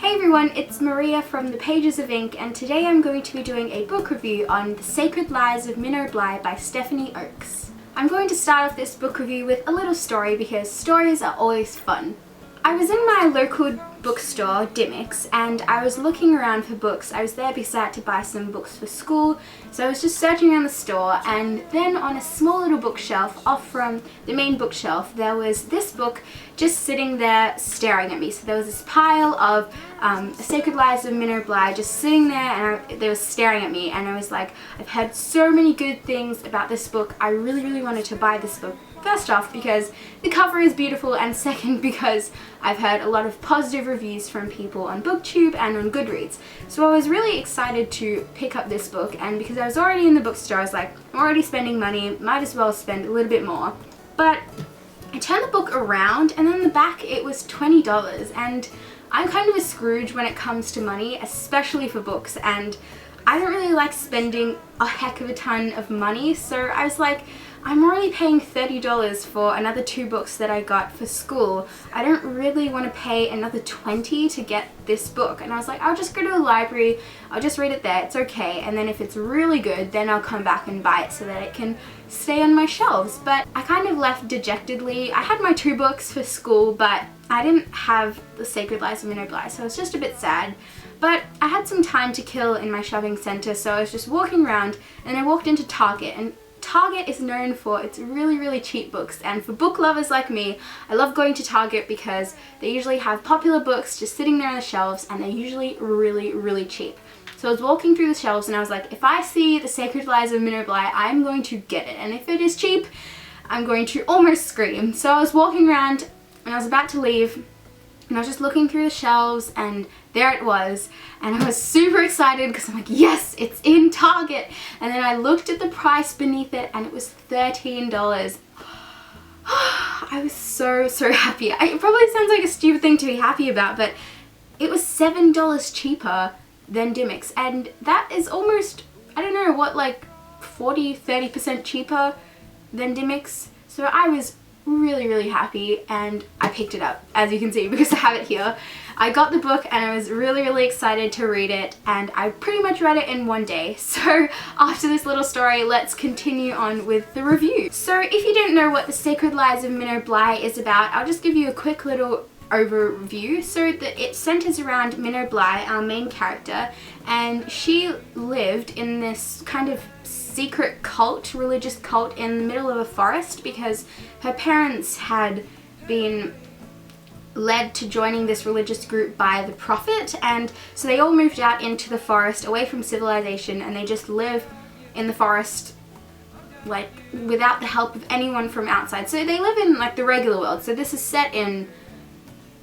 Hey everyone, it's Maria from The Pages of Ink, and today I'm going to be doing a book review on The Sacred Lives of MINNOW BLY by Stephanie Oakes. I'm going to start off this book review with a little story because stories are always fun. I was in my local bookstore, Dimmicks, and I was looking around for books. I was there because I had to buy some books for school, so I was just searching around the store, and then on a small little bookshelf off from the main bookshelf there was this book just sitting there staring at me. So there was this pile of Sacred Lives of MINNOW BLY just sitting there, and they were staring at me, and I was like, I've heard so many good things about this book. I really wanted to buy this book. First off, because the cover is beautiful, and second, because I've heard a lot of positive reviews from people on BookTube and on Goodreads. So I was really excited to pick up this book, and because I was already in the bookstore, I was like, I'm already spending money, might as well spend a little bit more. But I turned the book around, and on the back it was $20, and I'm kind of a Scrooge when it comes to money, especially for books, and I don't really like spending a heck of a ton of money, so I was like, I'm already paying $30 for another 2 books that I got for school. I don't really want to pay another $20 to get this book. And I was like, I'll just go to the library, I'll just read it there, it's okay. And then if it's really good, then I'll come back and buy it so that it can stay on my shelves. But I kind of left dejectedly. I had my 2 books for school, but I didn't have The Sacred Lives of MINNOW BLY, so I was just a bit sad. But I had some time to kill in my shopping center, so I was just walking around, and I walked into Target, and Target is known for its really cheap books, and for book lovers like me, I love going to Target because they usually have popular books just sitting there on the shelves, and they're usually really cheap. So I was walking through the shelves, and I was like, if I see The Sacred Lives of MINNOW BLY, I'm going to get it, and if it is cheap, I'm going to almost scream. So I was walking around, and I was about to leave, and I was just looking through the shelves, and there it was, and I was super excited because I'm like, yes, it's in Target. And then I looked at the price beneath it, and it was $13. I was so happy. It probably sounds like a stupid thing to be happy about, but it was $7 cheaper than Dimmicks, and that is almost, I don't know what, like 40-30% cheaper than Dimmicks. So I was really happy, and I picked it up, as you can see, because I have it here. I got the book, and I was really excited to read it, and I pretty much read it in one day. So after this little story, let's continue on with the review. So if you didn't know what The Sacred Lives of MINNOW BLY is about, I'll just give you a quick little overview. So that it centers around MINNOW BLY, our main character, and she lived in this kind of secret cult, religious cult, in the middle of a forest because her parents had been led to joining this religious group by the prophet, and so they all moved out into the forest away from civilization, and they just live in the forest like without the help of anyone from outside. So they live in like the regular world. So this is set in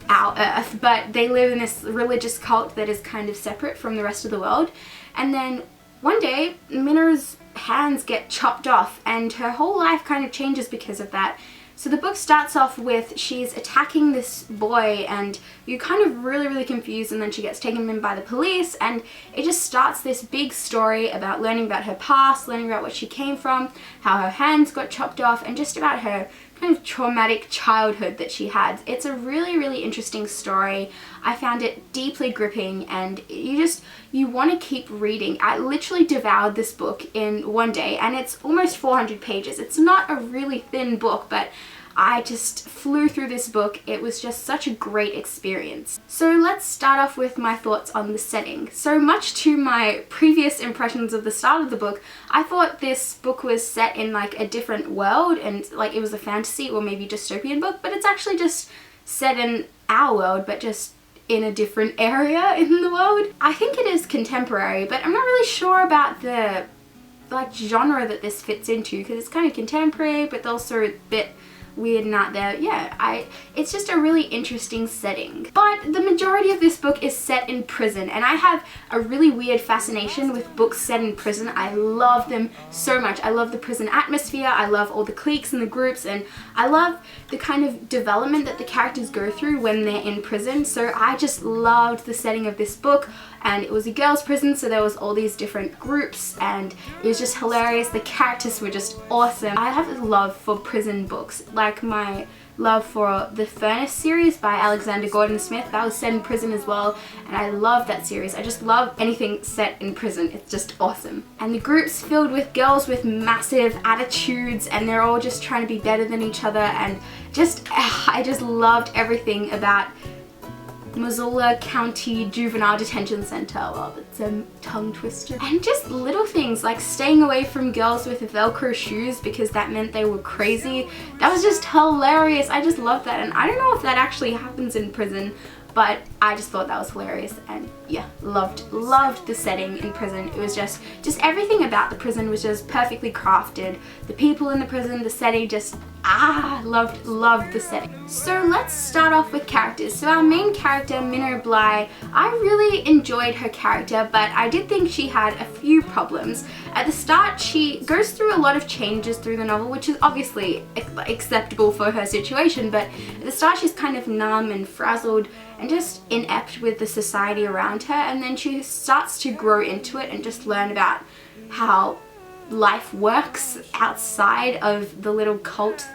our Earth, but they live in this religious cult that is kind of separate from the rest of the world. And then one day Minnow's hands get chopped off, and her whole life kind of changes because of that. So the book starts off with she's attacking this boy, and you're kind of really confused, and then she gets taken in by the police, and it just starts this big story about learning about her past, learning about what she came from, how her hands got chopped off, and just about her kind of traumatic childhood that she had. It's a really interesting story. I found it deeply gripping, and you want to keep reading. I literally devoured this book in one day, and it's almost 400 pages. It's not a really thin book, but I just flew through this book. It was just such a great experience. So let's start off with my thoughts on the setting. So much to my previous impressions of the start of the book, I thought this book was set in like a different world, and like it was a fantasy or maybe dystopian book, but it's actually just set in our world, but just in a different area in the world. I think it is contemporary, but I'm not really sure about the like genre that this fits into, because it's kind of contemporary but also a bit weird and out there. Yeah, it's just a really interesting setting. But the majority of this book is set in prison, and I have a really weird fascination with books set in prison. I love them so much. I love the prison atmosphere, I love all the cliques and the groups, and I love the kind of development that the characters go through when they're in prison. So I just loved the setting of this book, and it was a girls' prison, so there was all these different groups, and it was just hilarious. The characters were just awesome. I have a love for prison books. Like, like my love for the Furnace series by Alexander Gordon Smith. That was set in prison as well, and I love that series. I just love anything set in prison. It's just awesome. And the group's filled with girls with massive attitudes, and they're all just trying to be better than each other, and I just loved everything about Missoula County Juvenile Detention Center. Well, it's a tongue twister. And just little things like staying away from girls with Velcro shoes because that meant they were crazy. That was just hilarious. I just love that, and I don't know if that actually happens in prison, but I just thought that was hilarious. And yeah, loved the setting in prison. It was just everything about the prison was just perfectly crafted. The people in the prison, the setting, just loved the setting. So let's start off with characters. So our main character, Minnow Bly, I really enjoyed her character, but I did think she had a few problems. At the start, she goes through a lot of changes through the novel, which is obviously acceptable for her situation, but at the start she's kind of numb and frazzled and just inept with the society around her, and then she starts to grow into it and just learn about how life works outside of the little cult,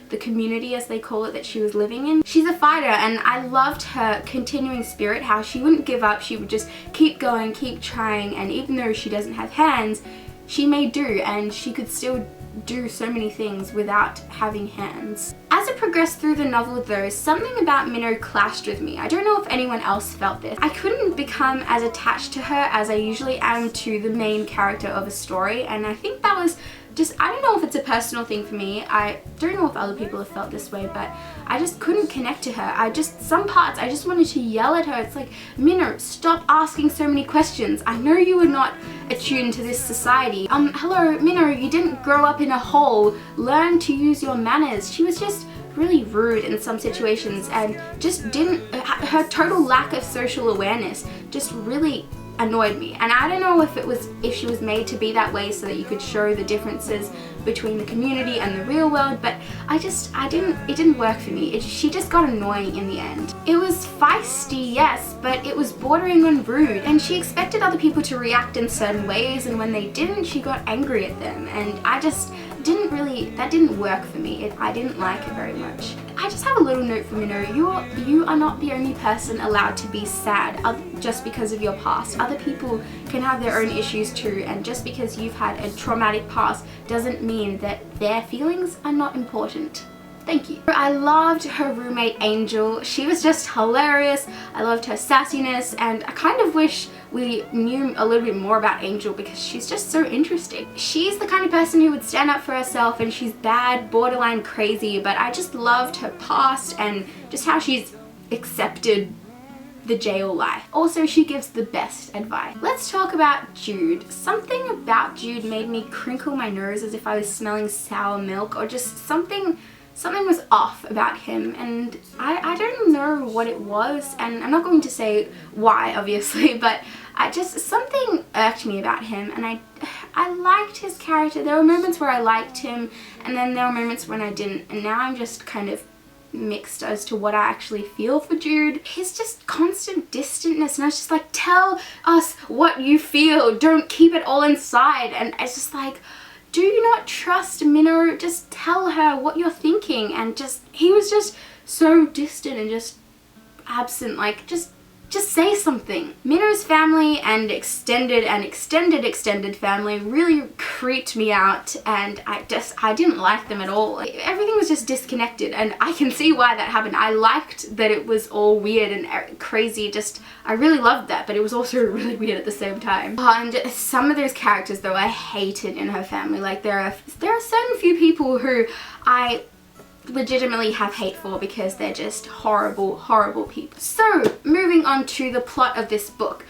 the community as they call it, that she was living in. She's a fighter, and I loved her continuing spirit, how she wouldn't give up, she would just keep going, keep trying, and even though she doesn't have hands, she may do, and she could still do so many things without having hands. As it progressed through the novel though, something about Minnow clashed with me. I don't know if anyone else felt this. I couldn't become as attached to her as I usually am to the main character of a story, and I think that was just, I don't know if it's a personal thing for me. I don't know if other people have felt this way, but I just couldn't connect to her. Some parts I just wanted to yell at her. It's like, Minnow, stop asking so many questions. I know you are not attuned to this society. Hello, Minnow, you didn't grow up in a hole. Learn to use your manners. She was just really rude in some situations, and just her total lack of social awareness just really annoyed me. And I don't know if she was made to be that way so that you could show the differences between the community and the real world, but it didn't work for me. She just got annoying in the end. It was feisty, yes, but it was bordering on rude, and she expected other people to react in certain ways, and when they didn't, she got angry at them, and that didn't work for me. I didn't like it very much. I just have a little note for Minnow. You are not the only person allowed to be sad just because of your past. Other people can have their own issues too, and just because you've had a traumatic past doesn't mean that their feelings are not important. Thank you. I loved her roommate Angel. She was just hilarious. I loved her sassiness, and I kind of wish we knew a little bit more about Angel because she's just so interesting. She's the kind of person who would stand up for herself, and she's bad, borderline crazy, but I just loved her past and just how she's accepted the jail life. Also, she gives the best advice. Let's talk about Jude. Something about Jude made me crinkle my nose as if I was smelling sour milk, or just something was off about him, and I don't know what it was, and I'm not going to say why obviously, but something irked me about him, and I liked his character. There were moments where I liked him, and then there were moments when I didn't, and now I'm just kind of mixed as to what I actually feel for Jude. His just constant distantness, and I was just like, tell us what you feel, don't keep it all inside. And it's just like, do you not trust Minnow? Just tell her what you're thinking. And he was just so distant and just absent, like just say something. Minnow's family and extended family really creeped me out, and I didn't like them at all. Like, everything was just disconnected, and I can see why that happened. I liked that it was all weird and crazy. I really loved that, but it was also really weird at the same time. And some of those characters though I hated in her family. Like there are certain few people who I legitimately have hate for because they're just horrible people. So moving on to the plot of this book.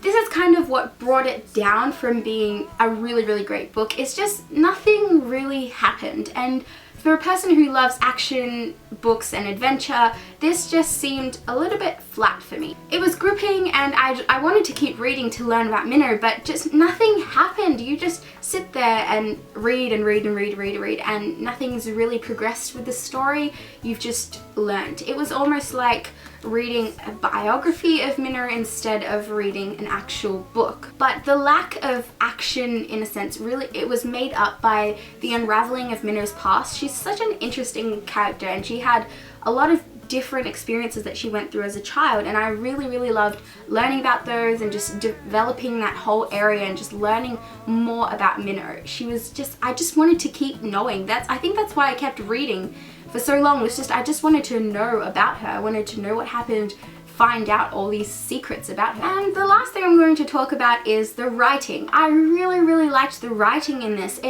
This is kind of what brought it down from being a really great book. It's just nothing really happened, and for a person who loves action books and adventure, this just seemed a little bit flat for me. It was gripping, and I wanted to keep reading to learn about Minnow, but just nothing happened. You just sit there and read and read, and nothing's really progressed with the story. You've just learned. It was almost like reading a biography of Minnow instead of reading an actual book. But the lack of action, in a sense, really, it was made up by the unraveling of Minnow's past. she's such an interesting character, and she had a lot of different experiences that she went through as a child, and I really loved learning about those and just developing that whole area and just learning more about Minnow. She was just, I just wanted to keep knowing. I think that's why I kept reading for so long, was just I just wanted to know about her. I wanted to know what happened, find out all these secrets about her. And the last thing I'm going to talk about is the writing. I really liked the writing in this.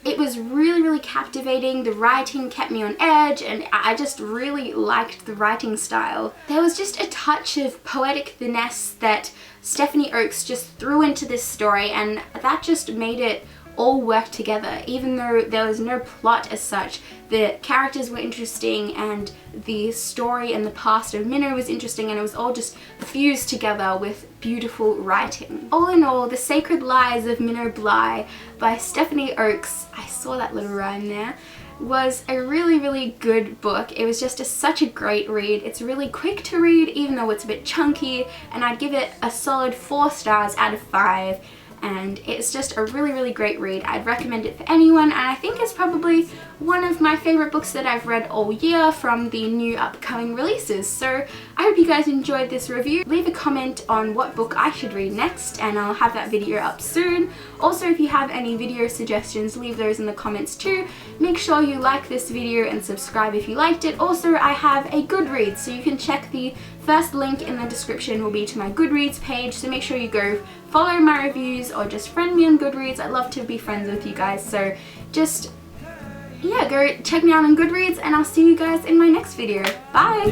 It was really captivating. The writing kept me on edge, and I just really liked the writing style. There was just a touch of poetic finesse that Stephanie Oakes just threw into this story, and that just made it all work together. Even though there was no plot as such, the characters were interesting, and the story and the past of Minnow was interesting, and it was all just fused together with beautiful writing. All in all, The Sacred Lies of Minnow Bly by Stephanie Oakes, I saw that little rhyme there, was a really good book. It was just such a great read. It's really quick to read, even though it's a bit chunky, and I'd give it a solid 4 stars out of 5. And it's just a really great read. I'd recommend it for anyone, and I think it's probably one of my favorite books that I've read all year from the new upcoming releases. So I hope you guys enjoyed this review. Leave a comment on what book I should read next, and I'll have that video up soon. Also, if you have any video suggestions, leave those in the comments too. Make sure you like this video and subscribe if you liked it. Also, I have a Goodreads, so you can check the first link in the description will be to my Goodreads page, so make sure you go follow my reviews or just friend me on Goodreads. I'd love to be friends with you guys, so just, yeah, go check me out on Goodreads, and I'll see you guys in my next video. Bye!